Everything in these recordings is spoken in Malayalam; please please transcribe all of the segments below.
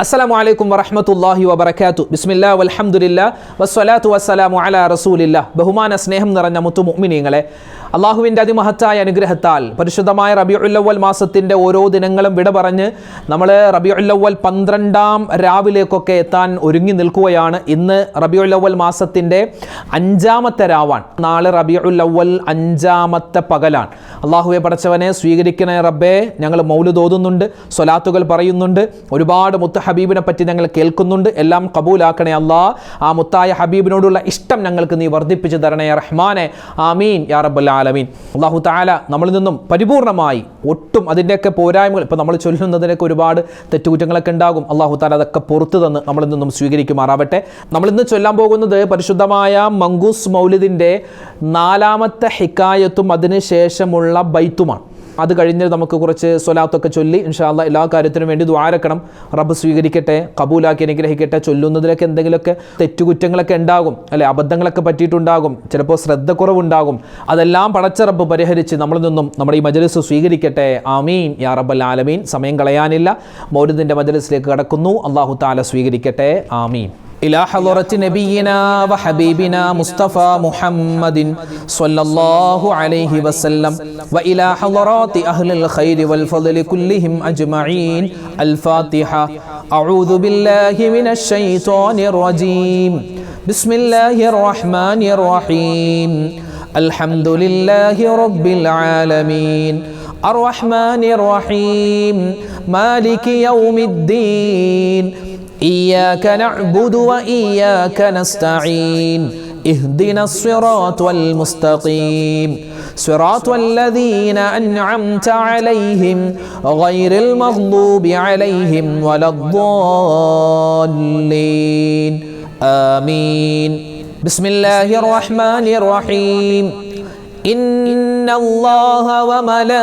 അസ്സലാമു വറഹ്മത്തുള്ളാഹി വബറകാതുഹു. ബിസ്മില്ലാഹി വൽഹംദുലില്ലാഹ് വസ്സലാത്തു വസ്സലാമു അലാ റസൂലില്ലാഹ്. ബഹുമാന സ്നേഹം നിറഞ്ഞ മുത്തു മുഅ്മിനീങ്ങളെ, അള്ളാഹുവിൻ്റെ അതിമഹത്തായ അനുഗ്രഹത്താൽ പരിശുദ്ധമായ റബീഉൽ അവ്വൽ മാസത്തിൻ്റെ ഓരോ ദിനങ്ങളും വിട പറഞ്ഞ് നമ്മൾ റബീഉൽ അവ്വൽ 12-ാം രാവിലേക്കൊക്കെ എത്താൻ ഒരുങ്ങി നിൽക്കുകയാണ്. ഇന്ന് റബീഉൽ അവ്വൽ മാസത്തിൻ്റെ 5-ാമത്തെ രാവാണ്. നാളെ റബീഉൽ അവ്വൽ 5-ാമത്തെ പകലാണ്. അള്ളാഹുവെ പടച്ചവനെ സ്വീകരിക്കണേ റബ്ബേ. ഞങ്ങൾ മൗലിദ് ഓതുന്നുണ്ട്, സ്വലാത്തുകൾ പറയുന്നുണ്ട്, ഒരുപാട് മുത്ത ഹബീബിനെ പറ്റി ഞങ്ങൾ കേൾക്കുന്നുണ്ട്. എല്ലാം കബൂലാക്കണേ അല്ലാ. ആ മുത്തായ ഹബീബിനോടുള്ള ഇഷ്ടം ഞങ്ങൾക്ക് നീ വർദ്ധിപ്പിച്ചു തരണേ റഹ്മാനെ. ആമീൻ യാ റബ്ബൽ ആലമീൻ. അല്ലാഹു തആല നമ്മളിൽ നിന്നും പരിപൂർണമായി ഒട്ടും അതിൻ്റെയൊക്കെ പോരായ്മകൾ, ഇപ്പോൾ നമ്മൾ ചൊല്ലുന്നതിനൊക്കെ ഒരുപാട് തെറ്റുകുറ്റങ്ങളൊക്കെ ഉണ്ടാകും. അല്ലാഹു തആല അതൊക്കെ പുറത്തു തന്ന് നമ്മളിൽ നിന്നും സ്വീകരിക്കുമാറാവട്ടെ. നമ്മളിന്ന് ചൊല്ലാൻ പോകുന്നത് പരിശുദ്ധമായ മങ്കൂസ് മൗലിദിൻ്റെ 4-ാമത്തെ ഹിക്കായത്തും അതിന് ശേഷമുള്ള ബൈത്തുമാണ്. അത് കഴിഞ്ഞ് നമുക്ക് കുറച്ച് സ്വലാത്തൊക്കെ ചൊല്ലി ഇൻഷാ അല്ലാഹ് എല്ലാ കാര്യത്തിനും വേണ്ടി ദുആരക്കണം. റബ്ബ് സ്വീകരിക്കട്ടെ, കബൂലാക്കി അനുഗ്രഹിക്കട്ടെ. ചൊല്ലുന്നതിലൊക്കെ എന്തെങ്കിലുമൊക്കെ തെറ്റുകുറ്റങ്ങളൊക്കെ ഉണ്ടാകും, അല്ലെ, അബദ്ധങ്ങളൊക്കെ പറ്റിയിട്ടുണ്ടാകും, ചിലപ്പോൾ ശ്രദ്ധക്കുറവുണ്ടാകും. അതെല്ലാം പടച്ച റബ്ബ് പരിഹരിച്ച് നമ്മളിൽ നിന്നും നമ്മുടെ ഈ മജ്ലിസ് സ്വീകരിക്കട്ടെ. ആമീൻ യാ റബ്ബൽ ആലമീൻ. സമയം കളയാനില്ല, മൗലിദിൻ്റെ മജ്ലിസിലേക്ക് കടക്കുന്നു. അല്ലാഹു തആല സ്വീകരിക്കട്ടെ. ആമീൻ. إلى حضرة نبينا وحبيبنا مصطفى محمد صلى الله عليه وسلم وإلى حضرات أهل الخير والفضل كلهم أجمعين. الفاتحة. أعوذ بالله من الشيطان الرجيم. بسم الله الرحمن الرحيم. الحمد لله رب العالمين الرحمن الرحيم مالك يوم الدين إياك نعبد وإياك نستعين اهدنا الصراط المستقيم صراط الذين أنعمت عليهم غير المغضوب عليهم ولا الضالين آمين. بسم الله الرحمن الرحيم. إن الله وملائكته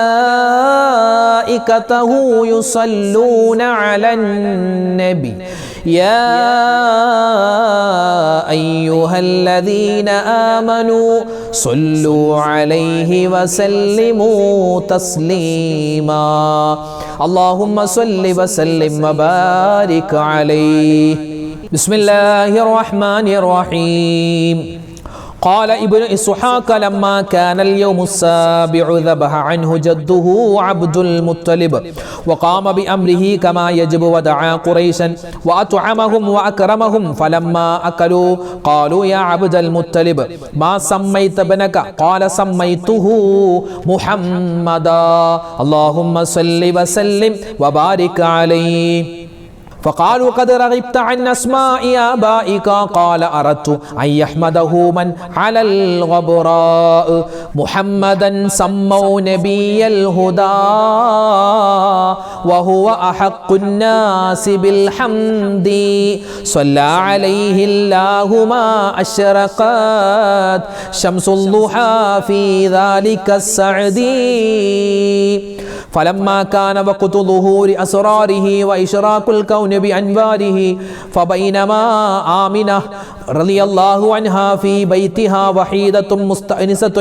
يصلون على النبي يا أيها الذين آمنوا صلوا عليه وسلموا تسليما. اللهم صل وسلم وبارك عليه. بسم الله الرحمن الرحيم. قال ابن إسحاق لما كان اليوم السابع ذبح عنه جده عبد المطلب وقام بأمره كما يجب ودعا قريشا وأطعمهم وأكرمهم فلما أكلوا قالوا يا عبد المطلب ما سميت ابنك؟ قال سميته محمدا اللهم صل وسلم وبارك عليه. فقالوا قد رغبت عن أسماء آبائك. قال أردت أن يحمده من على الغبراء محمدا سموا نبي الهدى وهو أحق الناس بالحمد صلى عليه الله ما أشرقت شمس الضحى في ذلك السعد. فلما كان وقت ظهور أسراره وإشراق الكون بأنواره فبينما آمنة رضي الله عنها في بيتها وحيدة مستأنسة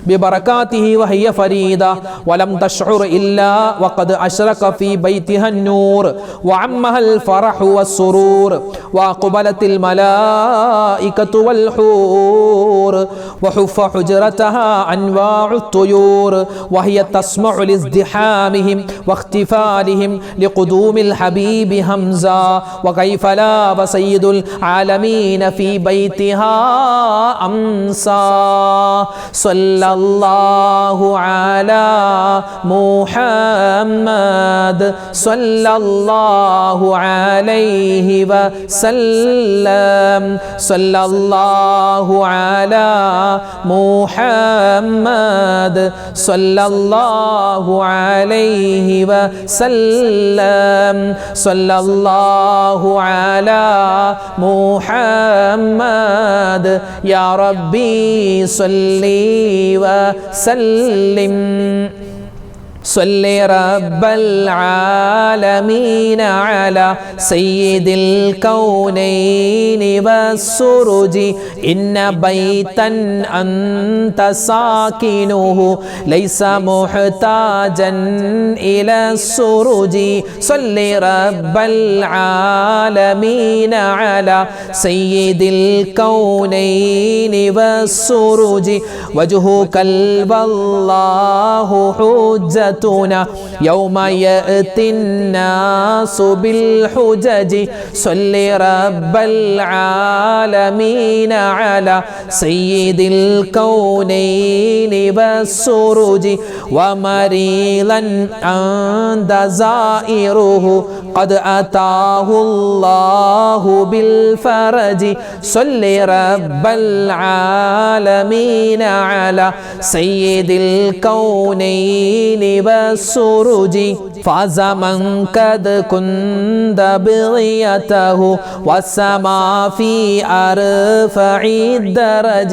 ببركاته وهي فريدة ولم تشعر إلا وقد أشرق في بيتها النور وعمها الفرح والسرور وأقبلت الملائكة والحور وحف حجرتها أنواع الطيور وهي تسمع لازدحامهم واختفالهم لقدوم الحبيب همزة وكيف لا وسيد العالمين في بيتها أمسى. صلى الله على محمد صلى الله عليه وسلم صلى الله على محمد صلى الله عليه وسلم صلى الله على محمد يا ربي صلي وسلم. صل رب العالمين على سيد الكونين والسرج إن بيتا أنت ساكنه ليس محتاجا إلى السرج صل رب العالمين على سيد الكونين والسرج وجهك والله حجتنا يوم يأتي الناس بالحجج صل رب العالمين على سيد الكونين والسرج ومريضا عند زائره قد أتاه الله بالفرج صل رب العالمين على سيد الكونين والسرج فاز من قد كنت بغيته والسماء في أرفع الدرج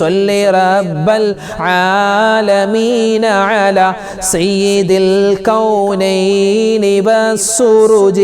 صل رب العالمين على سيد الكونين والسرج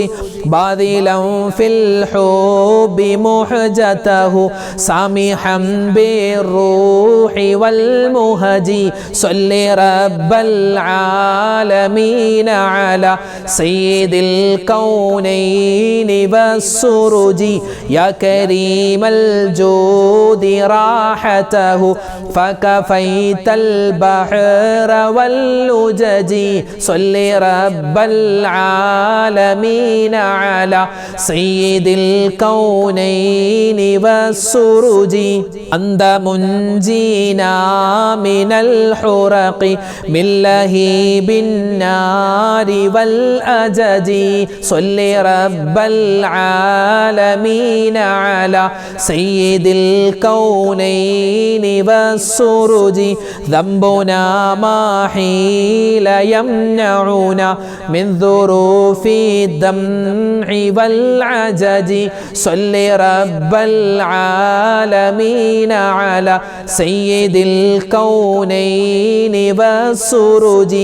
باذلا في الحب محجته سامحا بالروح والمهج صل رب العالمين على سيد الكونين والسرج يا كريم الجود راحته فكفيت البحر واللجج صل رب العالمين على سيد الكونين والسرج أنت منجينا من الحرق من لهيب النار والأجج صل رب العالمين على سيد الكونين والسرج ذنبنا ما حيل يمنعنا من ظروف الدمع والعجج صل رب العالمين على سيد الكونين والسرج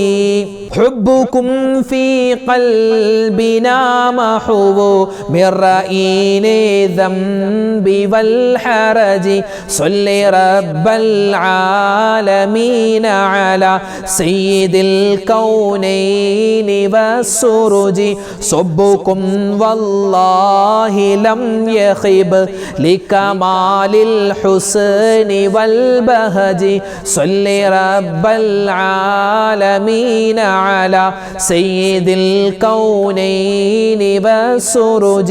حبكم في قلبنا محبوب من رأين الذنب والحرج صل رب العالمين على سيد الكونين والسرج صبكم والله لم يخب لكمال الحسن والبهج صل رب العالمين على سيد الكونين والسرج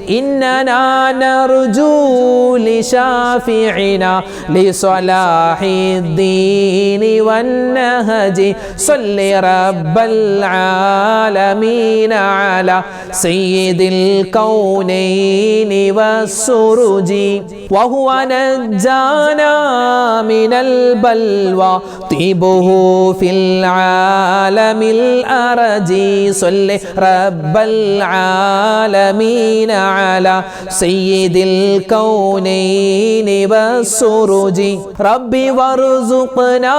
إننا نرجو لشافعنا لصلاح الدين والنهج صل رب العالمين على سيد الكونين والسرج وهو نجانا من البلوى طيبه في العالم الأرج صل رب العالمين على سيد الكونين والسرج ربي وارزقنا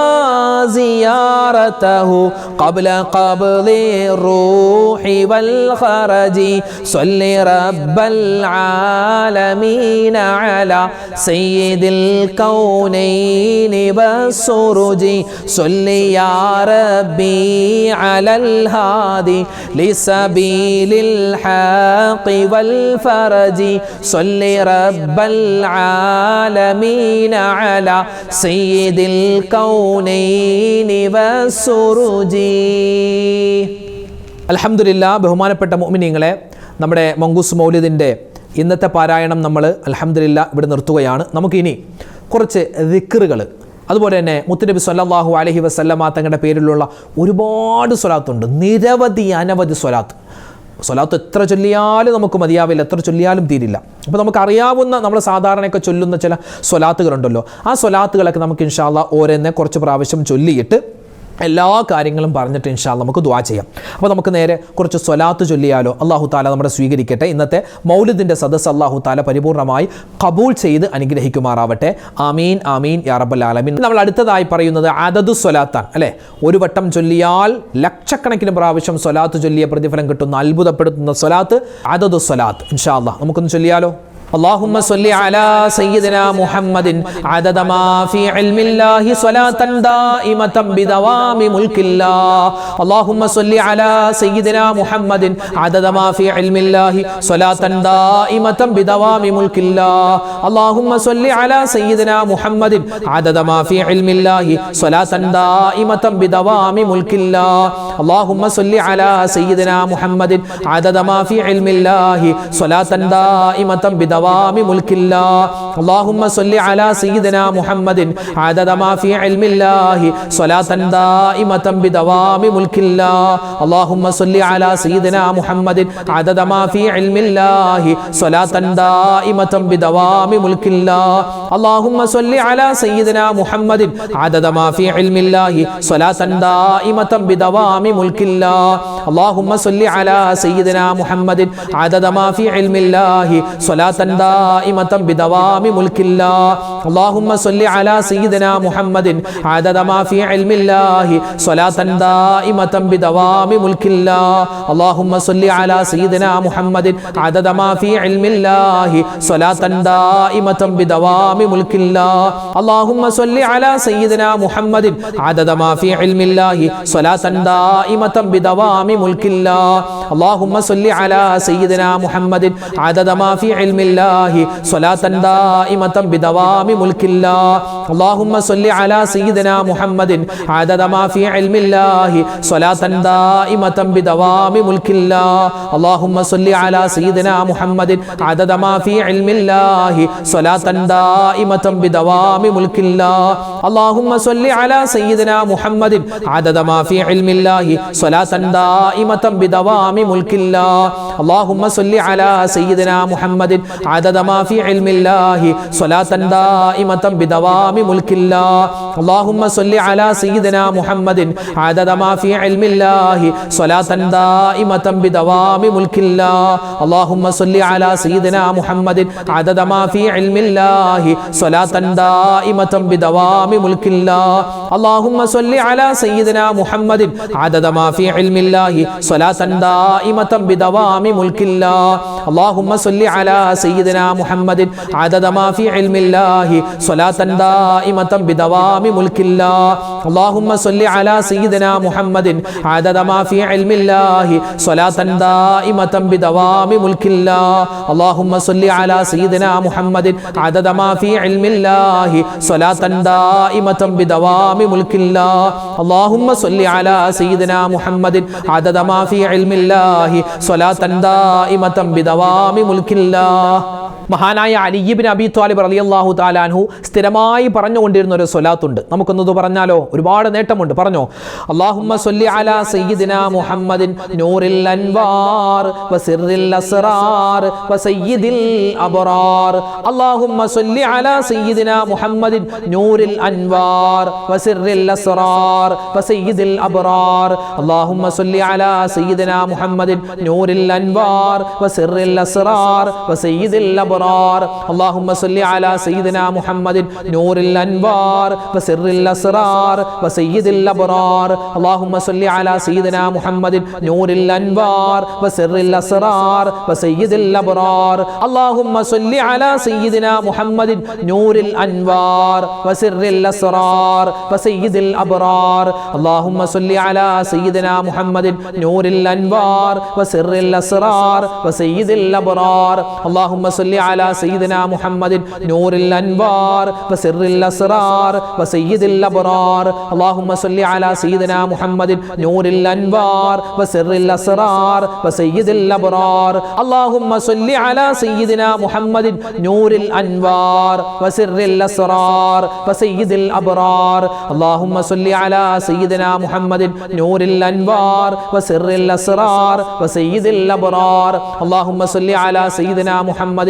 زيارته قبل قبض الروح والخرج صل رب العالمين على سيد الكونين والسرج صل يا ربي على الهادي لسبيل الحق والفرج صل رب العالمين على سيد الكونين والسرج അൽഹംദുലില്ലാ. ബഹുമാനപ്പെട്ട മുഅ്മിനീങ്ങളെ, നമ്മുടെ മങ്കൂസ് മൗലിദിൻ്റെ ഇന്നത്തെ പാരായണം നമ്മൾ അൽഹംദുലില്ലാ ഇവിടെ നിർത്തുകയാണ്. നമുക്കിനി കുറച്ച് ദിക്റുകൾ, അതുപോലെ തന്നെ മുത്തുനബി സ്വല്ലല്ലാഹു അലൈഹി വസല്ലമ തങ്ങളുടെ പേരിലുള്ള ഒരുപാട് സ്വലാത്തുണ്ട്, നിരവധി അനവധി സ്വലാത്ത് എത്ര ചൊല്ലിയാലും നമുക്ക് മതിയാവില്ല, എത്ര ചൊല്ലിയാലും തീരില്ല. അപ്പോൾ നമുക്കറിയാവുന്ന നമ്മൾ സാധാരണയൊക്കെ ചൊല്ലുന്ന ചില സ്വലാത്തുകളുണ്ടല്ലോ, ആ സ്വലാത്തുകളൊക്കെ നമുക്ക് ഇൻഷാ അല്ലാഹ് ഓരോന്നെ കുറച്ച് പ്രാവശ്യം ചൊല്ലിയിട്ട് എല്ലാ കാര്യങ്ങളും പറഞ്ഞിട്ട് ഇൻഷാ അല്ലാഹ് നമുക്ക് ദുആ ചെയ്യാം. അപ്പോൾ നമുക്ക് നേരെ കുറച്ച് സ്വലാത്ത് ചൊല്ലിയാലോ? അല്ലാഹു തആല നമ്മുടെ സ്വീകരിക്കട്ടെ. ഇന്നത്തെ മൗലിദിൻ്റെ സദസ്സ് അല്ലാഹു തആല പരിപൂർണമായി ഖബൂൽ ചെയ്ത് അനുഗ്രഹിക്കുമാറാവട്ടെ. ആമീൻ ആമീൻ യാ റബ്ബൽ ആലമീൻ. നമ്മൾ അടുത്തതായി പറയുന്നത് അദദു സ്വലാത്താണ് അല്ലേ. ഒരു വട്ടം ചൊല്ലിയാൽ ലക്ഷക്കണക്കിന് പ്രാവശ്യം സ്വലാത്ത് ചൊല്ലിയ പ്രതിഫലം കിട്ടുന്ന അത്ഭുതപ്പെടുത്തുന്ന സ്വലാത്ത് അദദു സ്വലാത്ത്. ഇൻഷാ അല്ലാഹ് നമുക്കൊന്ന് ചൊല്ലിയാലോ? اللهم صل على سيدنا محمد عدد ما في علم الله صلاة دائمة بدوام ملك الله. اللهم صل على سيدنا محمد عدد ما في علم الله صلاة دائمة بدوام ملك الله. اللهم صل على سيدنا محمد عدد ما في علم الله صلاة دائمة بدوام ملك الله. اللهم صل على سيدنا محمد عدد ما في علم الله صلاة دائمة بدوام ملك الله. اللهم صل على سيدنا محمد عدد ما في علم الله صلاة دائمة بدوام ملك الله. اللهم صل على سيدنا محمد عدد ما في علم الله صلاة دائمة بدوام ملك الله. اللهم صل على سيدنا محمد عدد ما في علم الله صلاة دائمة بدوام ملك الله. اللهم صل على سيدنا محمد عدد ما في علم الله صلاة دائمة بدوام ملك الله. اللهم صل على سيدنا محمد عدد ما في علم الله صلاة دائمة بدوام ملك الله. اللهم صل على سيدنا محمد عدد ما في علم الله صلاة دائمة بدوام ملك الله. اللهم صل على سيدنا محمد عدد ما في علم الله صلاة دائمة بدوام ملك الله. اللهم صل على سيدنا محمد عدد ما في علم الله صلاة دائمة بدوام ملك الله. اللهم صل على سيدنا محمد عدد ما في علم الله صلاة دائمة بدوام ملك الله. اللهم صل على سيدنا محمد عدد ما في علم الله صلاة دائمة بدوام ملك الله. اللهم صل على سيدنا محمد عدد ما في علم الله صلاة دائمة بدوام ملك الله. اللهم صل على سيدنا محمد عدد ما في علم الله صلاة دائمة بدوام ملك الله. اللهم صل على سيدنا محمد عدد ما في علم الله صلاة دائمة بدوام ملك الله. اللهم صل على سيدنا محمد عدد ما في علم الله صلاة دائمة بدوام ملك الله. اللهم صل على سيدنا محمد عدد ما في علم الله صلاة دائمة بدوام ملك الله. اللهم صل على سيدنا محمد عدد ما في علم الله صلاة دائمة بدوام ملك الله. اللهم صل على سيدنا محمد عدد ما في علم الله صلاة دائمة بدوام ملك الله. اللهم صل على سيدنا محمد عدد ما في علم الله صلاة دائمة بدوام ملك الله. اللهم صل على سيدنا محمد عدد ما في علم الله صلاة دائمة بدوام ملك الله. മഹാനായ അലി ഇബ്നു അബീ ത്വാലിബ് റളിയല്ലാഹു തആല അൻഹു സ്ഥിരമായി പറഞ്ഞുകൊണ്ടിരുന്ന ഒരു സ്വലാത്തുണ്ട്. നമുക്കൊന്നത് പറഞ്ഞാലോ? ഒരുപാട് നേട്ടമുണ്ട്. പറഞ്ഞോ? അല്ലാഹുമ്മ സ്വല്ലി അലാ സയ്യിദിനാ മുഹമ്മദിൻ നൂറിൽ അൻവാർ വസിറിൽ അസ്റാർ വസയ്യിദിൽ അബ്റാർ. അല്ലാഹുമ്മ സ്വല്ലി അലാ സയ്യിദിനാ മുഹമ്മദിൻ നൂറിൽ അൻവാർ വസിറിൽ അസ്റാർ വസയ്യിദിൽ അബ്റാർ. അല്ലാഹുമ്മ സ്വല്ലി അലാ സയ്യിദിനാ മുഹമ്മദിൻ നൂറിൽ അൻവാർ വസിറിൽ അസ്റാർ വസയ്യിദിൽ അബ്റാർ. اللهم صل على سيدنا محمد نور الأنوار وسر الأسرار وسيد الأبرار. اللهم صل على سيدنا محمد نور الأنوار وسر الأسرار وسيد الأبرار. اللهم صل على سيدنا محمد نور الأنوار وسر الأسرار وسيد الأبرار. اللهم صل على سيدنا محمد نور الأنوار وسر الأسرار وسيد الأبرار. اللهم صل على سيدنا محمد نور الأنوار وسر الأسرار وسيد الأبرار. اللهم صل على سيدنا محمد نور الأنوار وسر الأسرار وسيد الأبرار. اللهم صل على سيدنا محمد نور الأنوار وسر الأسرار وسيد الأبرار. اللهم صل على سيدنا محمد نور الأنوار وسر الأسرار وسيد الأبرار. اللهم صل على سيدنا محمد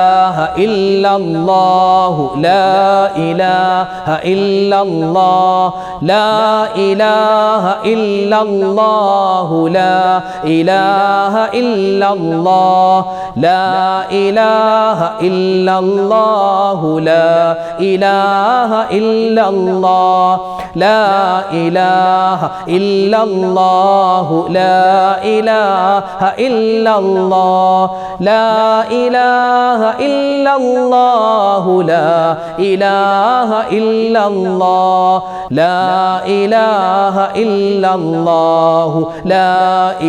ഇലാഹ ഇല്ലല്ലാഹു ലാ ഇലാഹ ഇല്ലല്ലാഹ് ലാ ഇലാഹ ഇല്ലല്ലാഹു ലാ ഇലാഹ ഇല്ലല്ലാഹ് ലാ ഇലാഹ ഇല്ലല്ലാഹു ലാ ഇലാഹ ഇല്ലല്ലാഹ് ലാ ഇലാഹ ഇല്ലല്ലാഹു ലാ ഇലാഹ ഇല്ലല്ലാഹ് ലാ ഇലാഹ ഇല്ലല്ലാഹു ലാ ഇലാഹ ഇല്ലല്ലാഹ് ലാ ഇലാഹ ഇല്ലല്ലാഹു ലാ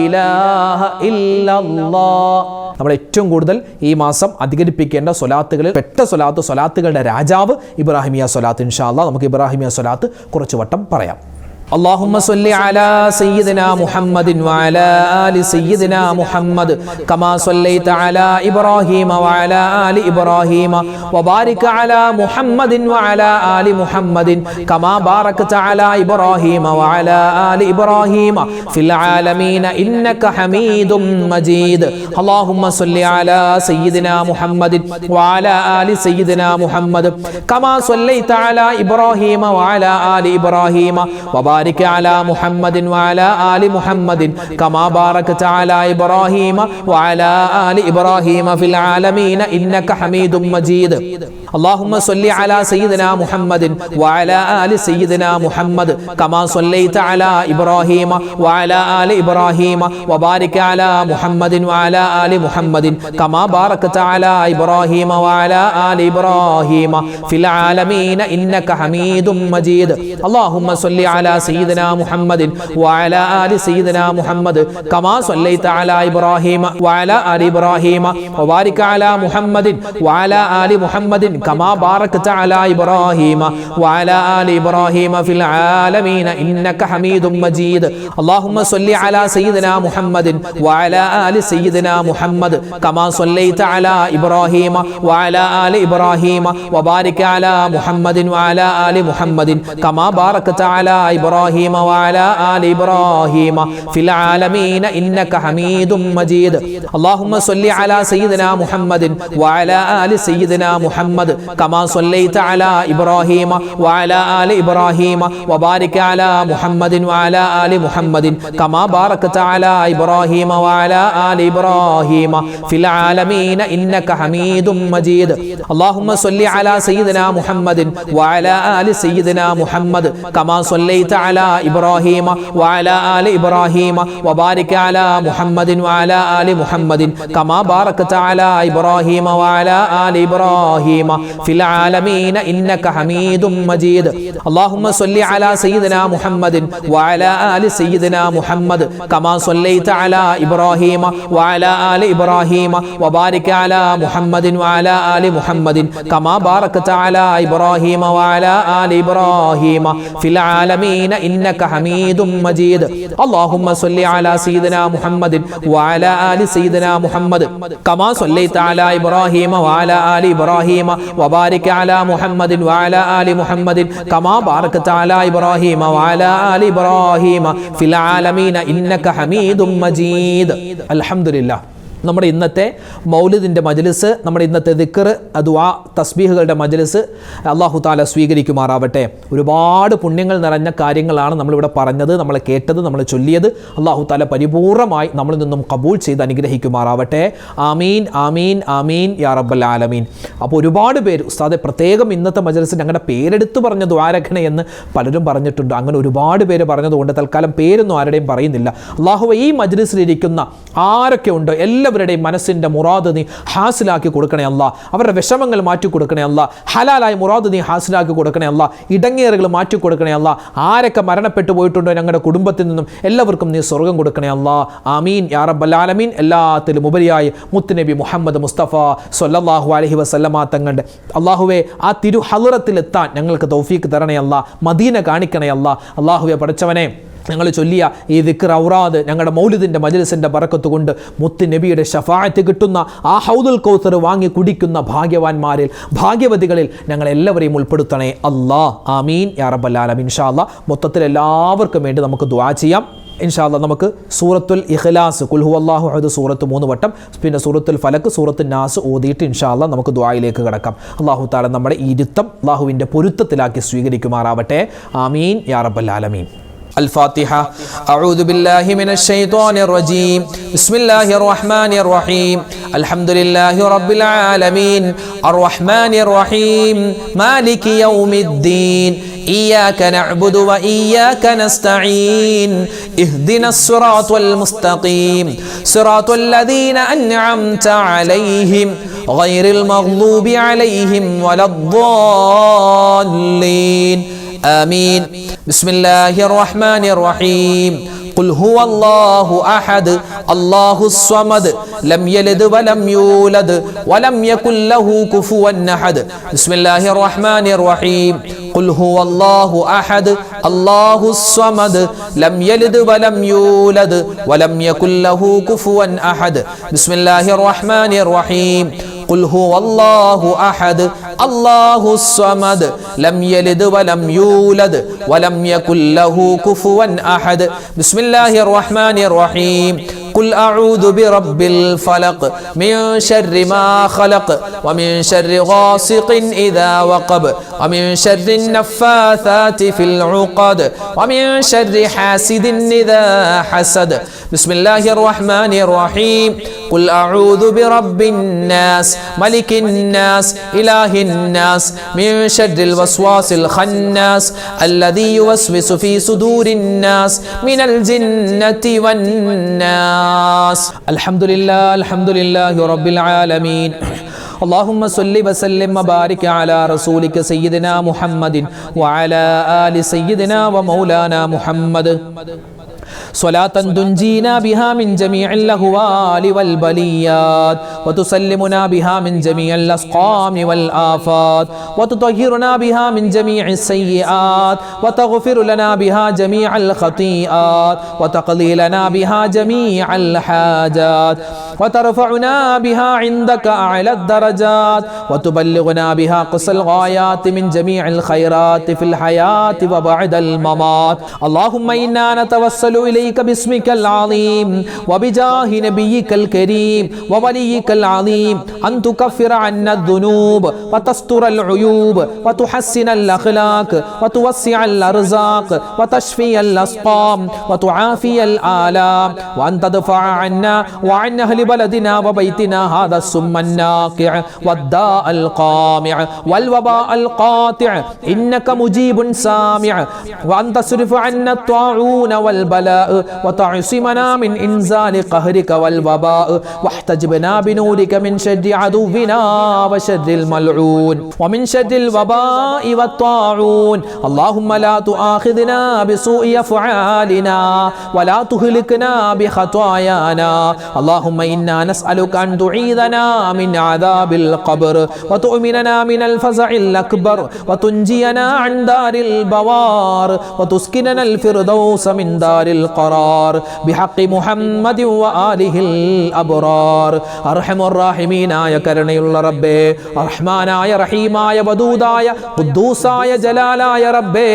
ഇലാഹ ഇല്ലല്ലാഹ്. നമ്മൾ ഏറ്റവും കൂടുതൽ ഈ മാസം അധികരിപ്പിക്കേണ്ട സ്വലാത്തുകളിൽ പെട്ട സ്വലാത്തുകളുടെ രാജാവ് ഇബ്രാഹിമിയ സ്വലാത്ത്. ഇൻഷാ അല്ലാഹ് നമുക്ക് ഇബ്രാഹിമിയ സ്വലാത്ത് കുറച്ച് വട്ടം പറയാം. اللهم صل على سيدنا محمد وعلى آل سيدنا محمد كما صليت على إبراهيم وعلى آل إبراهيم وبارك على محمد وعلى آل محمد كما باركت على إبراهيم وعلى آل إبراهيم في العالمين إنك حميد مجيد. اللهم صل على سيدنا محمد وعلى آل سيدنا محمد كما صليت على إبراهيم وعلى آل إبراهيم وبارك على محمد وعلى آل محمد كما باركت على إبراهيم وعلى آل إبراهيم في العالمين إنك حميد مجيد. اللهم صل على سيدنا محمد وعلى آل سيدنا محمد كما صليت على إبراهيم وعلى آل إبراهيم وبارك على محمد وعلى آل محمد كما باركت على إبراهيم وعلى آل إبراهيم في العالمين إنك حميد مجيد. اللهم صل على سيدنا محمد وعلى آل سيدنا محمد كما صليت على إبراهيم وعلى آل إبراهيم وبارك على محمد وعلى آل محمد كما باركت على إبراهيم وعلى آل إبراهيم في العالمين إنك حميد مجيد. اللهم صل على سيدنا محمد وعلى آل سيدنا محمد كما صليت على إبراهيم وعلى آل إبراهيم وبارك على محمد وعلى آل محمد كما باركت على إبراهيم وعلى آل إبراهيم في العالمين إنك حميد مجيد. اللهم صل على سيدنا محمد وعلى آل سيدنا محمد كما صليت على إبراهيم وعلى آل إبراهيم وبارك على محمد وعلى آل محمد كما باركت على إبراهيم وعلى آل إبراهيم في العالمين إنك حميد مجيد. اللهم صل على سيدنا محمد وعلى آل سيدنا محمد كما صليت على إبراهيم وعلى آل إبراهيم وبارك على محمد وعلى آل محمد كما باركت على إبراهيم وعلى آل إبراهيم في العالمين إنك حميد مجيد. اللهم صل على سيدنا محمد وعلى آل سيدنا محمد كما صليت على إبراهيم وعلى آل إبراهيم وبارك على محمد وعلى آل محمد كما باركت على إبراهيم وعلى آل إبراهيم في العالمين إنك حميد مجيد. اللهم صل على سيدنا محمد وعلى آل سيدنا محمد كما صليت على إبراهيم وعلى آل إبراهيم وبارك على محمد وعلى آل محمد كما باركت على إبراهيم وعلى آل إبراهيم في العالمين إنك حميد مجيد. الحمد لله. നമ്മുടെ ഇന്നത്തെ മൗലിദിൻ്റെ മജ്ലിസ്, നമ്മുടെ ഇന്നത്തെ ദിക്ർ, ദുആ, തസ്ബീഹുകളുടെ മജ്ലിസ് അല്ലാഹു തആല സ്വീകരിക്കുമാറാവട്ടെ. ഒരുപാട് പുണ്യങ്ങൾ നിറഞ്ഞ കാര്യങ്ങളാണ് നമ്മളിവിടെ പറഞ്ഞത്, നമ്മൾ കേട്ടത്, നമ്മൾ ചൊല്ലിയത്. അല്ലാഹു തആല പരിപൂർണമായി നമ്മളിൽ നിന്നും കബൂൽ ചെയ്ത് അനുഗ്രഹിക്കുമാറാവട്ടെ. ആമീൻ ആമീൻ ആമീൻ യാ റബ്ബൽ ആലമീൻ. അപ്പോൾ ഒരുപാട് പേര് ഉസ്താദെ പ്രത്യേകം ഇന്നത്തെ മജ്ലിസിൽ ഞങ്ങളുടെ പേരെടുത്ത് പറഞ്ഞ ദ്വാരഖണ എന്ന് പലരും പറഞ്ഞിട്ടുണ്ട്. അങ്ങനെ ഒരുപാട് പേര് പറഞ്ഞതുകൊണ്ട് തൽക്കാലം പേരൊന്നും ആരുടെയും പറയുന്നില്ല. അല്ലാഹുവേ, ഈ മജ്ലിസിലിരിക്കുന്ന ആരൊക്കെ ഉണ്ടോ എല്ലാവരുടെയും മനസ്സിൻ്റെ മുറാദ് നീ ഹാസിലാക്കി കൊടുക്കണേ അല്ലാ. അവരുടെ വിഷമങ്ങൾ മാറ്റി കൊടുക്കണേ അല്ലാ. ഹലാലായ മുറാദ് നീ ഹാസിലാക്കി കൊടുക്കണേ അല്ലാ. ഇടങ്ങേറുകൾ മാറ്റി കൊടുക്കണേ അല്ലാ. ആരൊക്കെ മരണപ്പെട്ടു പോയിട്ടുണ്ടോ ഞങ്ങളുടെ കുടുംബത്തിൽ നിന്നും എല്ലാവർക്കും നീ സ്വർഗം കൊടുക്കണേ അല്ലാ. ആമീൻ യാ റബ്ബൽ ആലമീൻ. എല്ലാത്തിലും ഉപരിയായി മുത്തുനബി മുഹമ്മദ് മുസ്തഫ സ്വല്ലല്ലാഹു അലൈഹി വസല്ലമ തങ്ങളുടെ അല്ലാഹുവേ ആ തിരു ഹളറത്തിലെത്താൻ ഞങ്ങൾക്ക് തൗഫീക്ക് തരണേ അല്ലാ. മദീന കാണിക്കണേ അല്ലാ. അല്ലാഹുവേ പഠിച്ചവനെ, ഞങ്ങൾ ചൊല്ലിയ ഈ ദിക്ർ ഔറാദ് ഞങ്ങളുടെ മൗലിദിൻ്റെ മജ്ലിസിൻ്റെ ബറക്കത്ത് കൊണ്ട് മുത്ത് നബിയുടെ ഷഫാഅത്ത് കിട്ടുന്ന ആ ഹൗദുൽ കൗസർ വാങ്ങി കുടിക്കുന്ന ഭാഗ്യവാന്മാരിൽ, ഭാഗ്യവതികളിൽ ഞങ്ങളെല്ലാവരെയും ഉൾപ്പെടുത്തണേ അല്ലാ. ആമീൻ യാ റബ്ബൽ ആലമീൻ. ഇൻഷാ അല്ലാ മൊത്തത്തിൽ എല്ലാവർക്കും വേണ്ടി നമുക്ക് ദുആ ചെയ്യാം. ഇൻഷാ അല്ലാഹ് നമുക്ക് സൂറത്തുൽ ഇഖ്ലാസ് ഖുൽ ഹുവല്ലാഹു അഹദ് സൂറത്ത് 3 വട്ടം, പിന്നെ സൂറത്തുൽ ഫലക്ക്, സൂറത്തുൻ നാസ് ഓതിയിട്ട് ഇൻഷാ അല്ലാഹ് നമുക്ക് ദുആയിലേക്ക് കടക്കാം. അല്ലാഹു തആല നമ്മുടെ ഈ ഇരുത്തം അല്ലാഹുവിൻ്റെ പൊരുത്തത്തിലാക്കി സ്വീകരിക്കുമാറാവട്ടെ. ആമീൻ യാ റബ്ബൽ ആലമീൻ. الفاتحة. أعوذ بالله من الشيطان الرجيم. بسم الله الرحمن الرحيم. الحمد لله رب العالمين الرحمن الرحيم مالك يوم الدين إياك نعبد وإياك نستعين اهدنا الصراط المستقيم صراط الذين أنعمت عليهم غير المغضوب عليهم ولا الضالين آمين. بسم الله الرحمن الرحيم. قل هو الله أحد الله الصمد لم يلد ولم يولد ولم يكن له كفوا أحد. بسم الله الرحمن الرحيم. قل هو الله أحد الله الصمد لم يلد ولم يولد ولم يكن له كفوا أحد. بسم الله الرحمن الرحيم. قل هو الله أحد الله الصمد لم يلد ولم يولد ولم يكن له كفوا أحد. بسم الله الرحمن الرحيم. قل أعوذ برب الفلق من شر ما خلق ومن شر غاسق إذا وقب ومن شر النفاثات في العقد ومن شر حاسد إذا حسد. بسم الله الرحمن الرحيم. قل أعوذ برب الناس ملك الناس إله الناس من شر الوسواس الخناس الذي يوسوس في صدور الناس من الجنة والناس. الحمد لله رب العالمين. اللهم صل وسلم وبارك على رسولك سيدنا محمد وعلى آل سيدنا ومولانا محمد صلاة تنجينا بها من جميع الأهوال والبليات وتسلمنا بها من جميع الأسقام والآفات وتطهرنا بها من جميع السيئات وتغفر لنا بها جميع الخطيئات وتقضي لنا بها جميع الحاجات وترفعنا بها عندك أعلى الدرجات وتبلغنا بها قصى الغايات من جميع الخيرات في الحياة وبعد الممات. اللهم إنا نتوسل إليك باسمك العظيم وبجاه نبيك الكريم ووليك العظيم أن تكفر عنا الذنوب وتستر العيوب وتحسن الأخلاق وتوسع الأرزاق وتشفي الأسقام وتعافي الآلام وأن تدفع عنا وعن أهل بلدنا وبيتنا هذا السم الناقع والداء القامع والوباء القاطع إنك مجيب سامع. وأن تصرف عنا الطاعون والبلاء وتعصمنا من إنزال قهرك والوباء واحتجبنا بنورك من شر عدونا وشر الملعون ومن شر الوباء والطاعون. اللهم لا تؤاخذنا بسوء أفعالنا ولا تهلكنا بخطايانا. اللهم إنا نسألك أن تعيذنا من عذاب القبر وتؤمننا من الفزع الأكبر وتنجينا عن دار البوار وتسكننا الفردوس من دار القرار بحق محمد وآله الأبرار. أرحم الراحمين يا كرنيل ربي റഹ്മാനായ റഹീമായ വദൂദായ ഖുദ്ദൂസായ ജലാലായ റബ്ബേ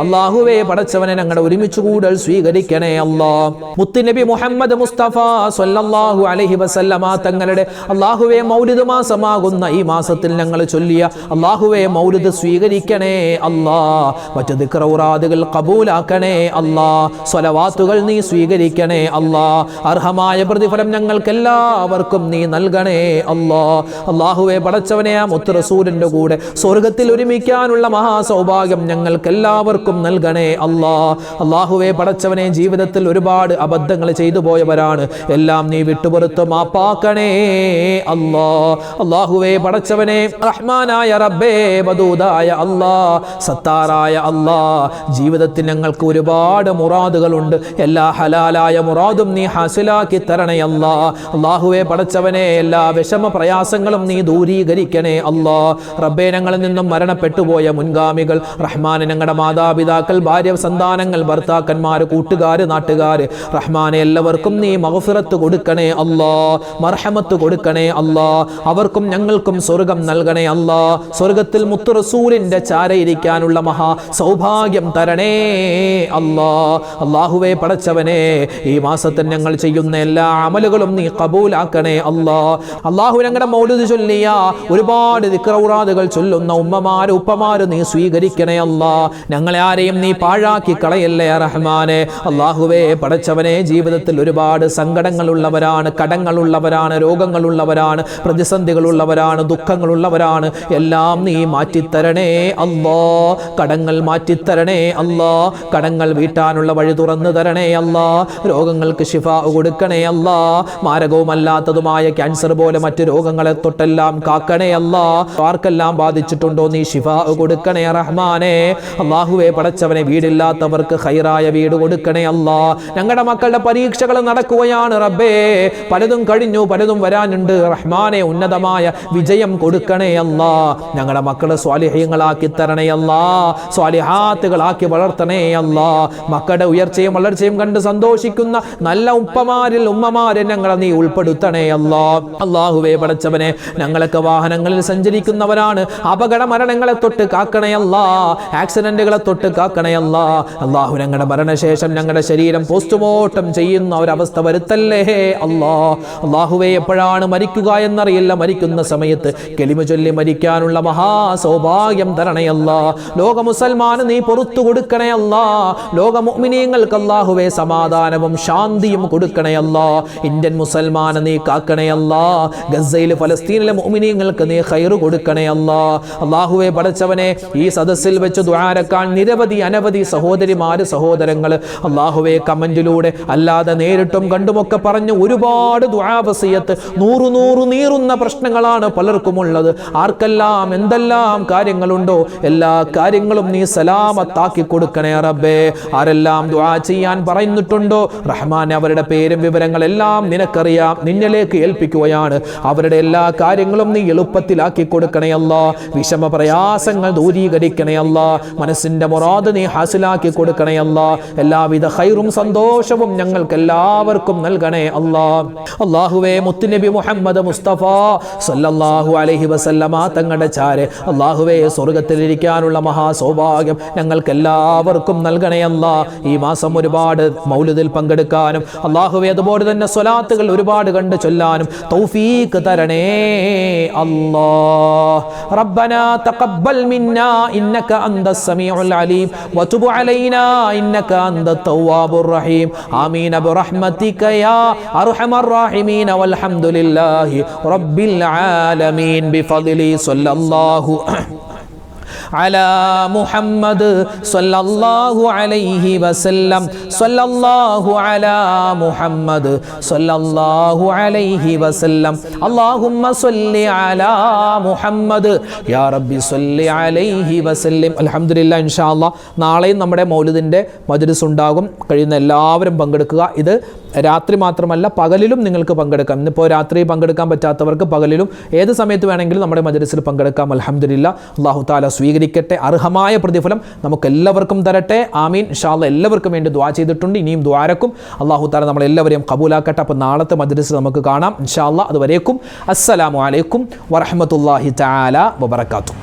അല്ലാഹുവേ പടച്ചവനെ ഞങ്ങളുടെ ഒരുമിച്ച് കൂടൽ സ്വീകരിക്കണേ അല്ലാഹ്. മുത്തുനബി മുഹമ്മദ് മുസ്തഫ സ്വല്ലല്ലാഹു അലൈഹി വസല്ലമ തങ്ങളുടെ അല്ലാഹുവേ മൗലിദ് മാസമാകുന്ന ഈ മാസത്തിൽ ഞങ്ങൾ ചൊല്ലിയ അല്ലാഹുവേ മൗലിദ് സ്വീകരിക്കണേ അല്ലാഹ്. മറ്റ് ദിക്റൗറാദുകൾ ഖബൂലാക്കണേ അല്ലാഹ്. സ്വലവാത്തുകൾ നീ സ്വീകരിക്കണേ അല്ലാഹ്. അർഹമായ പ്രതിഫലം ഞങ്ങൾക്ക് എല്ലാവർക്കും നീ നൽകണേ അല്ലാഹ്. അല്ലാഹുവേ പടച്ചവനെ ആ മുത്ത് റസൂലിന്റെ കൂടെ സ്വർഗത്തിൽ ഒരുമിക്കാനുള്ള മഹാസൗഭാഗ്യം ഞങ്ങൾക്ക് എല്ലാവർക്കും നൽകണേ അല്ലാഹ്. അല്ലാഹുവേ പടച്ചവനെ ജീവിതത്തിൽ ഒരുപാട് അബദ്ധങ്ങൾ ചെയ്തു പോയവരാണ്, എല്ലാം നീ വിട്ടുപുറത്ത് മാപ്പാക്കണേ അല്ലാഹ്. അല്ലാഹുവേ പടച്ചവനെ റഹ്മാനായ റബ്ബേ വദൂദായ അല്ലാഹ് സത്താറായ അല്ലാഹ് ജീവിതത്തിൽ ഞങ്ങൾക്ക് ഒരുപാട് മുറാദുകളുണ്ട്, എല്ലാ ഹലാലായ മുറാദും നീ ഹാസിലാക്കി തരണേ അല്ലാഹ്. അല്ലാഹുവേ പടച്ചവനെ എല്ലാ വിഷമ പ്രയാസങ്ങളും നീ ദൂരീകരിക്കണേ അല്ലാഹ്. റബ്ബേ ഞങ്ങളിൽ നിന്നും മരണപ്പെട്ടു പോയ മുൻഗാമികൾ റഹ്മാനെ ഞങ്ങളുടെ മാതാപിതാക്കൾ, ഭാര്യ, സന്താനങ്ങൾ, ഭർത്താക്കന്മാർ, കൂട്ടുകാർ, നാട്ടുകാർ റഹ്മാനെ എല്ലാവർക്കും നീ മഗ്ഫിറത്ത് കൊടുക്കണേ അല്ലാഹ്. മർഹമത്ത് കൊടുക്കണേ അല്ലാഹ്. അവർക്കും ഞങ്ങൾക്കും സ്വർഗം നൽകണേ അല്ലാഹ്. സ്വർഗത്തിൽ മുത്ത് റസൂലിന്റെ ചാരയിരിക്കാനുള്ള മഹാ സൗഭാഗ്യം തരണേ അല്ലാഹ്. അല്ലാഹുവേ അല്ലാഹുവേ പടച്ചവനെ ഈ മാസത്തിൽ ഞങ്ങൾ ചെയ്യുന്ന എല്ലാ അമലുകളും നീ ഖബൂലാക്കണേ അല്ലാഹു ഞങ്ങളുടെ മൗലിദ് ചൊല്ലിയ ഒരുപാട് ദിക്റൗറാദുകൾ ചൊല്ലുന്ന ഉമ്മമാര് ഉപ്പമാര് നീ സ്വീകരിക്കണേ ഞങ്ങളെ ആരെയും നീ പാഴാക്കി കളയല്ലേ റഹ്മാനെ അല്ലാഹുവേ പടച്ചവനെ ജീവിതത്തിൽ ഒരുപാട് സങ്കടങ്ങളുള്ളവരാണ് കടങ്ങളുള്ളവരാണ് രോഗങ്ങളുള്ളവരാണ് പ്രതിസന്ധികളുള്ളവരാണ് ദുഃഖങ്ങളുള്ളവരാണ് എല്ലാം നീ മാറ്റിത്തരണേ കടങ്ങൾ മാറ്റിത്തരണേ കടങ്ങൾ വീട്ടാനുള്ള വഴി തുറന്നു തരണേ രോഗങ്ങൾക്ക് ശിഫ കൊടുക്കണേ മാരകവുമല്ലാത്തതുമായ ക്യാൻസർ പോലെ മറ്റു രോഗങ്ങളെ തൊട്ടെല്ലാം കാക്കണേ ആർക്കെല്ലാം ബാധിച്ചിട്ടുണ്ടോ നീ ശിഫ കൊടുക്കണേ റഹ്മാനെ അല്ലാഹുവേ പടച്ചവനെ വീടില്ലാത്തവർക്ക് ഖൈറായ വീട് കൊടുക്കണേ ഞങ്ങളുടെ മക്കളുടെ പരീക്ഷകൾ നടക്കുകയാണ് റബ്ബേ പലതും കഴിഞ്ഞു പലതും വരാനുണ്ട് റഹ്മാനെ ഉന്നതമായ വിജയം കൊടുക്കണേ ഞങ്ങളുടെ മക്കളെ സ്വാലിഹ്യങ്ങളാക്കി തരണേ സ്വാലിഹാത്തുകളാക്കി വളർത്തണേ മക്കളുടെ ഉയർച്ചയും വളർച്ചയും കണ്ട് സന്തോഷിക്കുന്ന നല്ല ഉപ്പമാരിൽ ഉമ്മമാരെ ഞങ്ങളെ നീ ഉൾപ്പെടുത്തണേ അല്ലാഹുവേ പടച്ചവനെ ഞങ്ങളൊക്കെ വാഹനങ്ങളിൽ സഞ്ചരിക്കുന്നവരാണ് അപകട മരണങ്ങളെ തൊട്ട് കാക്കണേ ആക്സിഡന്റുകളെ തൊട്ട് കാക്കണേ അല്ലാഹു ഞങ്ങളുടെ മരണശേഷം ഞങ്ങളുടെ ശരീരം പോസ്റ്റ്മോർട്ടം ചെയ്യുന്ന ഒരവസ്ഥ വരുത്തല്ലേ അല്ലാഹുവേ എപ്പോഴാണ് മരിക്കുക എന്നറിയില്ല മരിക്കുന്ന സമയത്ത് കലിമ ചൊല്ലി മരിക്കാനുള്ള മഹാസൗഭാഗ്യം തരണേ ലോക മുസൽമാന് നീ പുറത്തു കൊടുക്കണേ ലോക മുഅ്മിനീങ്ങൾക്ക് അല്ലാഹുവേ സമാധാനവും ശാന്തിയും കൊടുക്കണേ ഇന്ത്യൻ മുസൽമാനെ നീ കാക്കണേ ഗസയിൽ ഫലസ്തീനിലെ മുഅ്മിനീങ്ങൾക്ക് നീ ഖൈർ കൊടുക്കണേ അല്ലാഹുവേ പടച്ചവനെ ഈ സദസ്സിൽ വെച്ച് ദുആരക്കാൻ നിരവധി അനവധി സഹോദരിമാര് സഹോദരങ്ങൾ അല്ലാഹുവേ കമന്റിലൂടെ അല്ലാതെ നേരിട്ടും കണ്ടുമൊക്കെ പറഞ്ഞു ഒരുപാട് ദുആ വസിയത്ത് നൂറു നീറുന്ന പ്രശ്നങ്ങളാണ് പലർക്കും ഉള്ളത് ആർക്കെല്ലാം എന്തെല്ലാം കാര്യങ്ങളുണ്ടോ എല്ലാ കാര്യങ്ങളും നീ സലാമത്താക്കി കൊടുക്കണേ റബ്ബേ ആരെല്ലാം ദുആ ചെയ്യാൻ പറയുന്നിട്ടുണ്ടോ റഹ്മാൻ അവരുടെ പേരും വിവരങ്ങളെല്ലാം നിനക്കറിയാം നിന്നിലേക്ക് ഏൽപ്പിക്കുകയാണ് അവരുടെ എല്ലാ കാര്യങ്ങളും നീ എളുപ്പത്തിലാക്കി കൊടുക്കണേ വിഷമ പ്രയാസങ്ങൾ ദൂരീകരിക്കണേ മനസ്സിന്റെ മുറാദ് നീ ഹാസിലാക്കി കൊടുക്കണേ എല്ലാവിധ ഖൈറും സന്തോഷവും ഞങ്ങൾക്ക് എല്ലാവർക്കും നൽകണേ അല്ലാഹുവേ മുത്തുനബി മുഹമ്മദ് മുസ്തഫ സല്ലല്ലാഹു അലൈഹി വസല്ലമ തങ്ങളുടെ ചാരെ അല്ലാഹുവേ സ്വർഗ്ഗത്തിലിരിക്കാനുള്ള മഹാസൗഭാഗ്യം ഞങ്ങൾക്ക് എല്ലാവർക്കും നൽകണേ ഈ മാസം ഒരുപാട് മൗലിദിൽ പങ്കെടുക്കാനും അല്ലാഹുവേ അതുപോലെ തന്നെ സ്വലാത്തുകൾ ഒരുപാട് കണ്ട് ചൊല്ലാനും തൗഫീഖ് തരണേ റബ്ബനാ തഖബ്ബൽ മിന്നാ ഇന്നക അന്തസ് സമീഉൽ അലീം വതുബ് അലൈനാ ഇന്നക അന്തത് തവ്വാബുർ റഹീം ആമീൻ ബിറഹ്മതിക യാ അർഹമർ റഹീമീൻ വൽഹംദുലില്ലാഹി റബ്ബിൽ ആലമീൻ ബിഫദ്ലി സല്ലല്ലാഹു على محمد صلى الله عليه وسلم صلى الله على محمد صلى الله عليه وسلم اللهم صل على محمد يا ربي صل عليه وسلم الحمد لله إن شاء الله നാളെയും നമ്മുടെ മൗലിദിന്റെ മജ്‌ലിസ് ഉണ്ടാകും കഴിയുന്ന എല്ലാവരും പങ്കെടുക്കുക ഇത് രാത്രി മാത്രമല്ല പകലിലും നിങ്ങൾക്ക് പങ്കെടുക്കാം ഇന്നിപ്പോൾ രാത്രി പങ്കെടുക്കാൻ പറ്റാത്തവർക്ക് പകലിലും ഏത് സമയത്ത് വേണമെങ്കിലും നമ്മുടെ മജ്‌ലിസിൽ പങ്കെടുക്കാം അൽഹംദുലില്ലാ അല്ലാഹു തആല സ്വീകരിക്കട്ടെ അർഹമായ പ്രതിഫലം നമുക്ക് എല്ലാവർക്കും തരട്ടെ ആമീൻ ഇൻഷാ അല്ലാഹ് എല്ലാവർക്കും വേണ്ടി ദുആ ചെയ്തിട്ടുണ്ട് ഇനിയും ദുആരക്കും അല്ലാഹു തആല നമ്മളെല്ലാവരെയും ഖബൂലാക്കട്ടെ അപ്പോൾ നാളത്തെ മജ്‌ലിസിൽ നമുക്ക് കാണാം ഇൻഷാ അല്ലാഹ് അതുവരേക്കും അസ്സലാമു അലൈക്കും വറഹ്മത്തുള്ളാഹി തആല വബറകാതുഹു